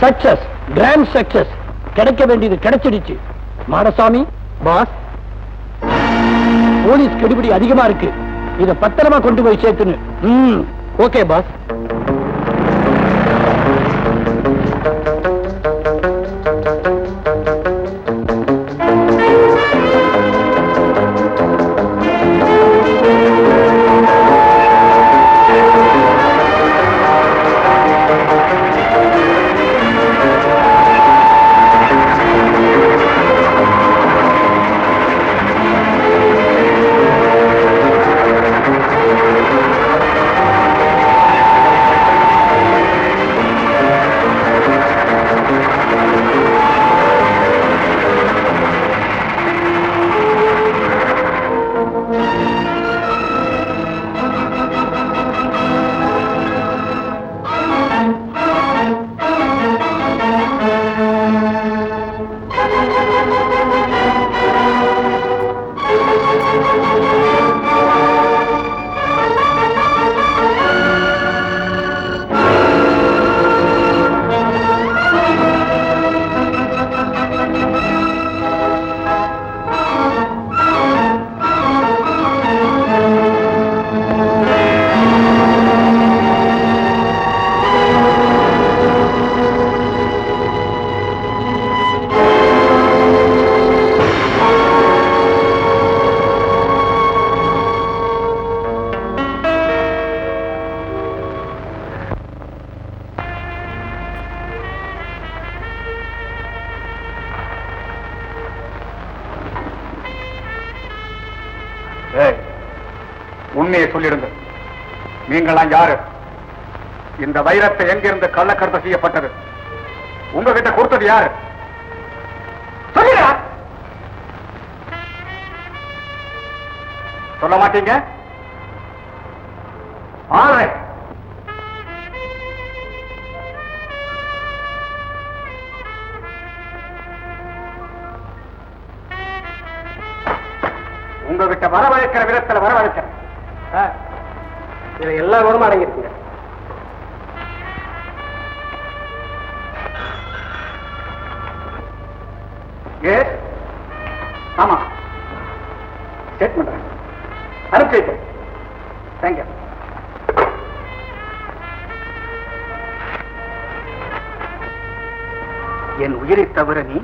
Success, grand success. கிடைக்க வேண்டியது கிடைச்சிடுச்சு. மாடசாமி பாஸ், போலீஸ் கெடுபிடி அதிகமா இருக்கு. இத பத்திரமா கொண்டு போய் சேர்த்துன்னு. Okay pass. உண்மையை சொல்லிடுங்க. நீங்களா யாரு? இந்த வைரத்தை எங்கிருந்து கள்ளக்கடத்த செய்யப்பட்டது? உங்ககிட்ட கொடுத்தது யாரு? சொல்ல மாட்டீங்க? உங்ககிட்ட வரவழைக்கிற விதத்தில் வரவழைக்கிறேன். இதுல எல்லா குணமும் அடங்கியிருக்குங்க. ஆமா, செட் பண்றேன். அனுப்பி வைப்பேன். தேங்க்யூ. என் உயிரை தவிர நீ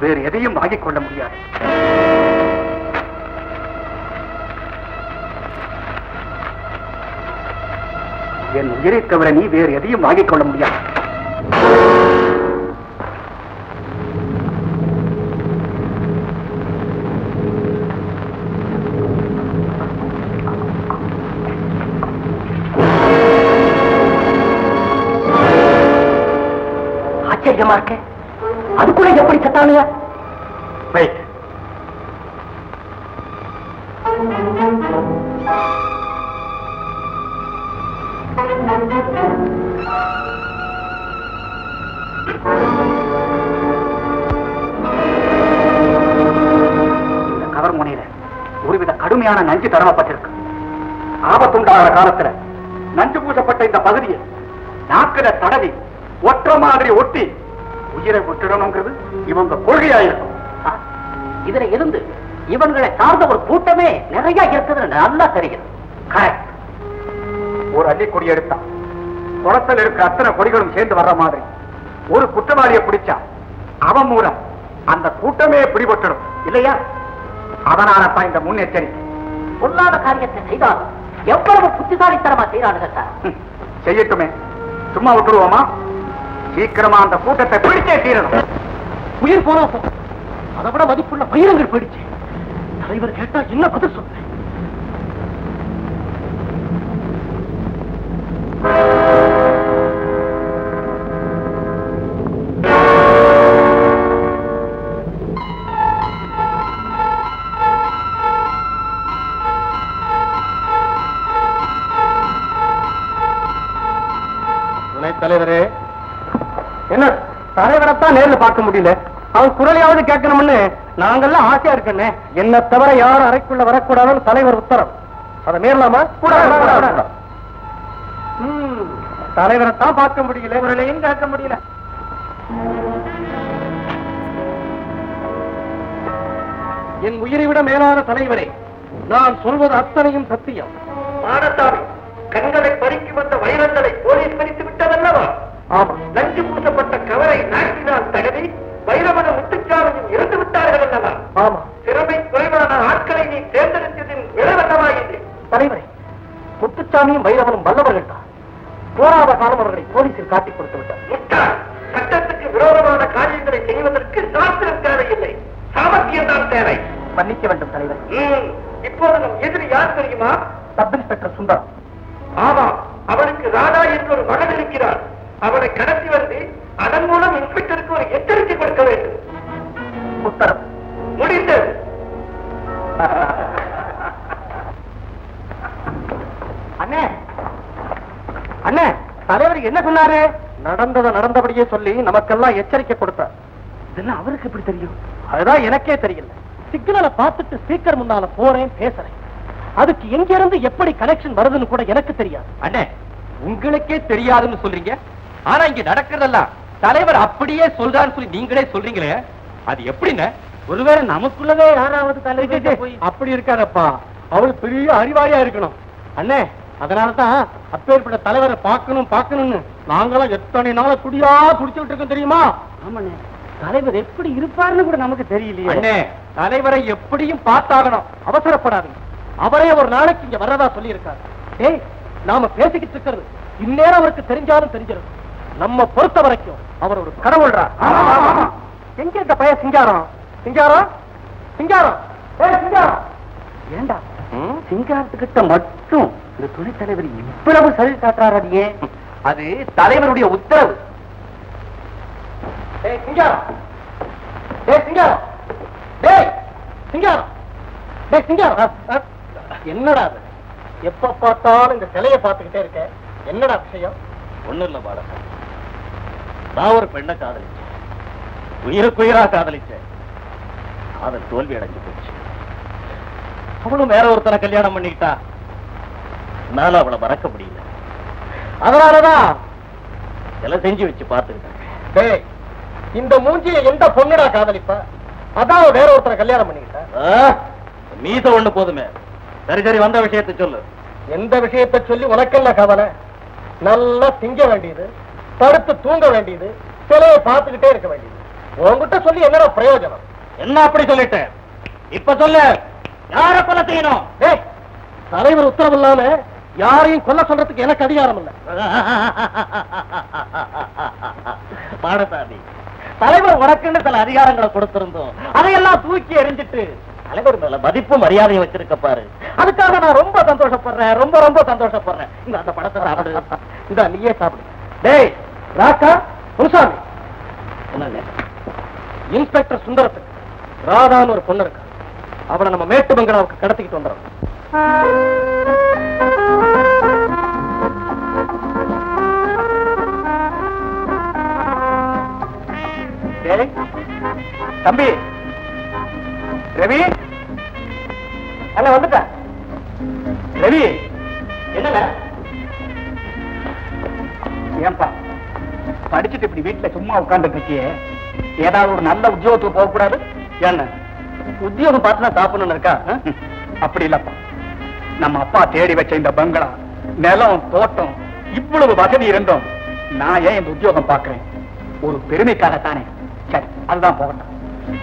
வேறு எதையும் வாங்கிக் கொள்ள முடியாது. என் உயிரை தவிர நீ வேறு எதையும் வாங்கிக் கொள்ள முடியாது. ஆச்சரியமா இருக்க. அதுக்குள்ள எப்படி சத்தானுங்க? இந்த கவர் முனையில ஒருவித கடுமையான நஞ்சு தரவப்பட்டிருக்கு. ஆபத்துண்டாகிற காலத்துல நஞ்சு பூசப்பட்ட இந்த பகுதியை நாக்கில தடவி ஒற்ற மாதிரி ஒட்டி உயிரை விட்டுடணுங்கிறது இவங்க கொள்கையாயிருக்கும். இதுல இருந்து இவங்களை சார்ந்த ஒரு கூட்டமே நிறைய இருக்குது. நல்லா தெரிகிறது. கரெக்ட். ஒரு அள்ளி கொடி எடுத்தா குளத்தில் இருக்க அத்தனை கொடிகளும் சேர்ந்து வர்ற மாதிரி ஒரு குற்றவாளியை பிடிச்சா அவன் மூலம் அந்த கூட்டமே பிடிபட்டுடும் இல்லையா? அதனாலதான் இந்த முன்னெச்சரிக்கை. பொல்லாத காரியத்தை செய்தால் எவ்வளவு புத்திசாலித்தனமா செய்யறானுங்க சார். செய்யட்டுமே, சும்மா விட்டுருவோமா? சீக்கிரமா அந்த கூட்டத்தை பிடிச்சே தீரணும். உயிர் போனா அதை விட மதிப்புள்ள பயிரங்கள் போயிடுச்சு. தலைவர் கேட்டா என்ன பதில் சொல்றேன்? தலைவரே, என்ன தலைவரைத்தான் நேரில் பார்க்க முடியல. அவன் குரலையாவது கேட்கணும்னு நாங்கெல்லாம் ஆசையா இருக்கேன்னு. என்ன தவிர யாரும் அறைக்குள்ள வரக்கூடாதுன்னு தலைவர் உத்தரவு. அதை மீறலாமா? தலைவரைத்தான் பார்க்க முடியல, குரலையும் கேட்க முடியல. என் உயிரை விட மேலான தலைவரே, நான் சொல்வது அத்தனையும் சத்தியம். மாடசாமி, கண்களை பறிக்கு வந்த வைரங்களை போலீஸ் பறித்து விட்டதல்லவா? ஆமா. நஞ்சு பூசப்பட்ட கவரை நாட்டினால் தடவி வைரவன முத்துச்சாமியும் இறந்து விட்டார்கள் அல்லவா? ஆமா. திறமை குறைவான ஆட்களை நீ தேர்ந்தெடுத்ததின் விளைவல்லவா இது? தலைவரே, முத்துச்சாமியும் வைரவனும் வல்லவர்கள் தான். போராத காலம் அவர்களை போலீசில் காட்டிக் கொடுத்து விட்டார். முட்டாள், சட்டத்துக்கு விரோதமான காரியங்களை செய்வதற்கு சாஸ்திரம் தேவையில்லை, சாமர்த்தியம் தான் தேவை. மன்னிக்க வேண்டும் தலைவர். இப்போது நம் எதிரி யார் தெரியுமா? Sub inspector Sundaram. ஆமா, அவனுக்கு ராதா என்ற ஒரு மகன் இருக்கிறார். அவனை கடத்தி வந்து அதன் மூலம் இன்ஸ்பெக்டருக்கு ஒரு எச்சரிக்கை கொடுக்க வேண்டும். உத்தரவு. முடிந்தது. அண்ணே, அண்ணே, தலைவர் என்ன சொன்னாரு? நடந்ததை நடந்தபடியே சொல்லி நமக்கெல்லாம் எச்சரிக்கை கொடுத்தார். இதெல்லாம் அவருக்கு எப்படி தெரியும்? அதுதான் எனக்கே தெரியல. சிக்னலை பார்த்துட்டு ஸ்பீக்கர் முன்னால போறேன், பேசுறேன். அதுக்கு எங்க இருந்து எப்படி கனெக்ஷன் வருதுன்னு கூட எனக்கு தெரியாது. அண்ணே, உங்களுக்கே தெரியாதுன்னு சொல்றீங்க. ஆனா இங்க நடக்கிறதெல்லாம் தலைவர் அப்படியே சொல்றான்னு சொல்லி நீங்களே சொல்றீங்களே, அது எப்படின்னு? ஒருவேளை நமக்குள்ளவே யாராவது தலைவர் போய் அப்படி இருக்காதப்பா. அவளுக்கு பெரிய அறிவாளியா இருக்கணும். அண்ணே, அதனாலதான் அப்பேற்பட்ட தலைவரை பார்க்கணும்னு நாங்களாம் எத்தனை நாள குடியா குடிச்சுட்டு இருக்கோம் தெரியுமா? ஆமாண்ணே, தலைவர் எப்படி இருப்பாருன்னு கூட நமக்கு தெரியலையே. அண்ணே, தலைவரை எப்படியும் பார்த்தாகணும். அவசரப்படாது. அவரே ஒரு நாளைக்கு இங்க வர்றதா சொல்லி இருக்காரு. டேய், நாம பேசிக்கிட்டு இருக்கிறது இந்நேரம் அவருக்கு தெரிஞ்சாலும் தெரிஞ்சிடும். நம்ம பொறுத்த வரைக்கும் அவர் ஒரு கடவுள்ரா. எங்க இந்த பையன் சிங்காரம்? சிங்காரம், சிங்காரம், சிங்காரம். ஏண்டா சிங்காரத்துக்கிட்ட மட்டும் இந்த துணைத் தலைவர் இவ்வளவு சரி காட்டுறாரு? அடியே, அது தலைவருடைய உத்தரவு. சிங்காரம், சிங்காரம், சிங்காரம், சிங்காரம். என்னடா அது? எப்ப பார்த்தாலும் இந்த சிலையை பார்த்துக்கிட்டே இருக்க. என்னடா விஷயம்? ஒண்ணும் இல்ல பாடம். நான் ஒரு பெண்ணை காதலிச்சேன், உயிருக்குயிரா காதலிச்சேன். காதல் தோல்வி அடைஞ்சு போச்சு. அவளும் வேற ஒருத்தனை கல்யாணம் பண்ணிக்கிட்டா. என்னால அவளை மறக்க முடியல. அதனாலதான் எல்லாம் செஞ்சு வச்சு பார்த்துக்கிட்டேன். இந்த மூஞ்சியை எந்த பொண்ணுடா காதலிப்பா? அதான் வேற ஒருத்தரை கல்யாணம் பண்ணிக்கிட்டா. மீச ஒண்ணு போதுமே. சரி சரி, வந்த விஷயத்தை சொல்லு. எந்த விஷயத்தை சொல்லி உனக்கல்ல கவலை? நல்லா திங்க வேண்டியது, படுத்து தூங்க வேண்டியது, சிலையை பார்த்துக்கிட்டே இருக்க வேண்டியது. உன்கிட்ட சொல்லி என்னடா பிரயோஜனம்? என்ன அப்படி சொல்லிட்டேன்? இப்ப சொல்லு, யார கொலை செய்யணும்? தலைவர் உத்தரவு இல்லாம யாரையும் கொல்ல சொல்றதுக்கு எனக்கு அதிகாரம் இல்ல. பாடசாமி, தலைவர் உனக்குன்னு சில அதிகாரங்களை கொடுத்திருந்தோம். அதையெல்லாம் தூக்கி எறிஞ்சிட்டு தலைவர் மேல மதிப்பு மரியாதையை வச்சிருக்க பாரு. அதுக்காக நான் ரொம்ப சந்தோஷப்படுறேன், ரொம்ப ரொம்ப சந்தோஷப்படுறேன். இந்த அந்த படத்தை சாப்பிடு. இந்த நீயே சாப்பிடு. டேய் ராக்கா, முனுசாமி, என்னங்க? இன்ஸ்பெக்டர் சுந்தரத்துக்கு ராதான்னு ஒரு பொண்ணு இருக்கா. அவளை நம்ம மேட்டு பங்களாவுக்கு கடத்திக்கிட்டு வந்துடும். தம்பி ரவி, அண்ணா வந்துட்ட. ரவி, என்னங்க? ஏன்பா படிச்சுட்டு இப்படி வீட்டுல சும்மா உட்கார்ந்துட்டு இருக்கியே, ஏதாவது ஒரு நல்ல உத்தியோகத்துக்கு போக கூடாது? என்ன உத்தியோகம் பார்த்துதான் சாப்பிடணும்னு இருக்கா? அப்படி இல்லப்பா, நம்ம அப்பா தேடி வச்ச இந்த பங்களா, நிலம், தோட்டம், இவ்வளவு வசதி இருந்தோம். நான் ஏன் இந்த உத்தியோகம் பார்க்கிறேன்? ஒரு பெருமைக்காகத்தானே. சரி, அதுதான் போகட்டும்.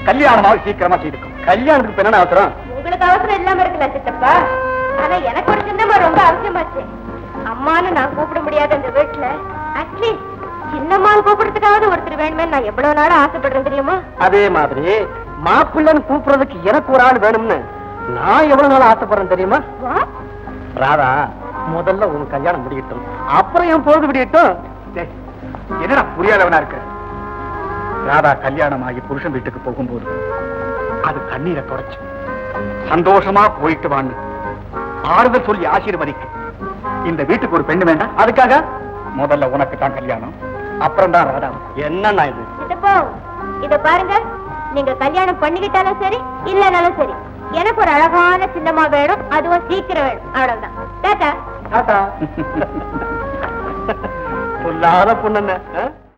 கல்யாணமாக சீக்கிரமா செய்துக்கும். கல்யாணத்துக்கு என்ன அவசரம்? உங்களுக்கு அவசரம் இல்லாம இருக்குல்ல சித்தப்பா. ஆனா எனக்கு ஒரு சின்னமா ரொம்ப அவசியமாச்சு. அம்மான்னு நான் கூப்பிட முடியாத இந்த வீட்டுல அட்லீஸ்ட் சின்னம்மான்னு கூப்பிடுறதுக்காவது ஒருத்தர் வேணுமே நான் எவ்வளவு நாள் ஆசைப்படுறேன் தெரியுமா? அதே மாதிரி மாப்பிள்ளன்னு கூப்பிடுறதுக்கு எனக்கு ஒரு ஆள் வேணும்னு நான் எவ்வளவு நாள் ஆசைப்படுறேன் தெரியுமா? ராதா, முதல்ல உன் கல்யாணம் முடியட்டும், அப்புறம் என் பொழுது விடியட்டும். என்னடா புரியாதவனா இருக்க? ராதா கல்யாணம் ஆகி புருஷன் வீட்டுக்கு போகும்போது அது கண்ணீரை தொடச்சு சந்தோஷமா போயிட்டு வான்னு ஆறுதல் சொல்லி ஆசீர்வதிக்க இந்த வீட்டுக்கு ஒரு பெண்ணு வேண்டாம்? அதுக்காக முதல்ல உனக்கு தான் கல்யாணம், அப்புறம் தான் ராதா. என்னன்னா இது? சித்தப்பா, இத பாருங்க, நீங்க கல்யாணம் பண்ணிக்கிட்டாலும் சரி இல்லனாலும் சரி, எனக்கு ஒரு அழகான சின்னமா வேணும், அதுவும் சீக்கிரம் வேணும். அவ்வளவுதான். டாடா. சொல்லாத பொண்ணு.